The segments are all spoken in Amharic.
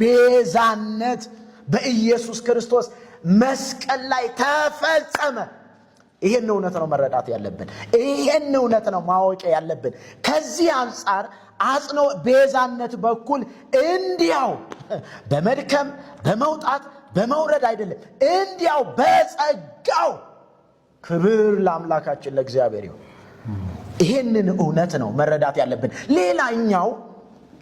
ቤዛነት በኢየሱስ ክርስቶስ መስቀል ላይ ተፈጸመ። ይሄን እውነት ነው መረዳት ያለብን። ይሄን እውነት ነው ማወቅ ያለብን። ከዚህ አንፃር አጽንኦ ቤዛነት በኩል እንዲያው በመድከም በመውጣት በመውረድ አይደለም፣ እንዲያው በጸጋው ክብር ለአምላካችን ለእግዚአብሔር ይሁን። ይሄንን እውነት ነው መረዳት ያለብን። ሌላኛው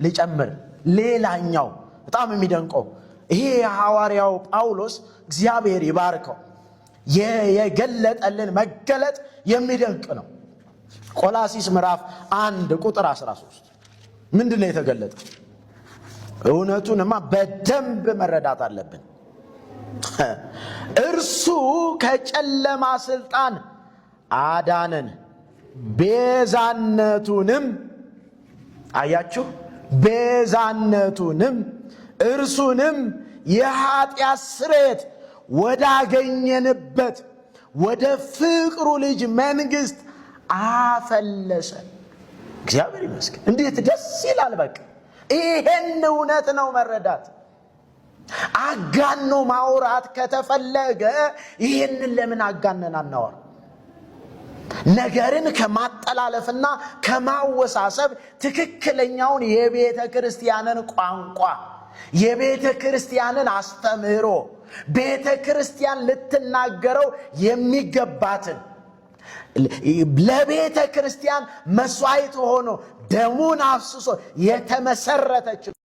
ልጨምር፣ ሌላኛው በጣም የሚደንቀው ይሄ ሐዋርያው ጳውሎስ እግዚአብሔር ይባርከው የገለጠልን መገለጥ የሚደንቅ ነው። ቆላሲስ ምዕራፍ 1 ቁጥር 13 ምንድነው የተገለጠ? እውነቱንማ በደንብ መረዳት አለብን። እርሱ ከጨለማ ስልጣን አዳነን፣ ቤዛነቱንም አያችሁ፣ ቤዛነቱንም እርሱንም የኃጢአት ስርየት ወዳገኘንበት ወደ ፍቅሩ ልጅ መንግሥት አፈለሰ። እግዚአብሔር ይመስገን። እንዴት ደስ ይላል! በቃ ይሄን እውነት ነው መረዳት። አጋኖ ማውራት ከተፈለገ ይሄንን ለምን አጋነን አናወራ? ነገርን ከማጠላለፍና ከማወሳሰብ ትክክለኛውን የቤተ ክርስቲያንን ቋንቋ፣ የቤተ ክርስቲያንን አስተምህሮ፣ ቤተ ክርስቲያን ልትናገረው የሚገባትን ለቤተ ክርስቲያን መስዋዕት ሆኖ ደሙን አፍስሶ የተመሰረተች